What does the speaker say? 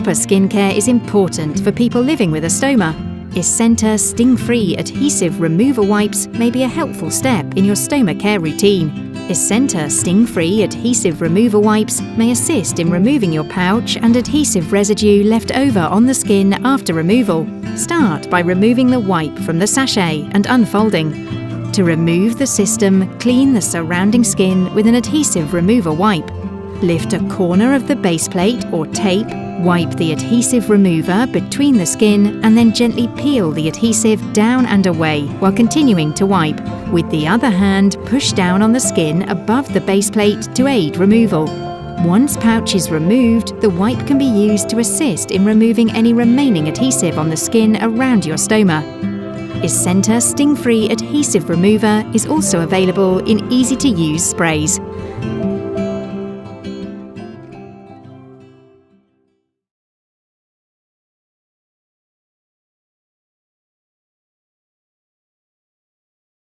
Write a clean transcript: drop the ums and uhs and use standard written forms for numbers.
Proper skincare is important for people living with a stoma. ESENTA Sting-Free Adhesive Remover Wipes may be a helpful step in your stoma care routine. ESENTA Sting-Free Adhesive Remover Wipes may assist in removing your pouch and adhesive residue left over on the skin after removal. Start by removing the wipe from the sachet and unfolding. To remove the system, clean the surrounding skin with an adhesive remover wipe. Lift a corner of the base plate or tape, wipe the adhesive remover between the skin and then gently peel the adhesive down and away while continuing to wipe. With the other hand, push down on the skin above the base plate to aid removal. Once pouch is removed, the wipe can be used to assist in removing any remaining adhesive on the skin around your stoma. ESENTA Sting-Free Adhesive Remover is also available in easy-to-use sprays.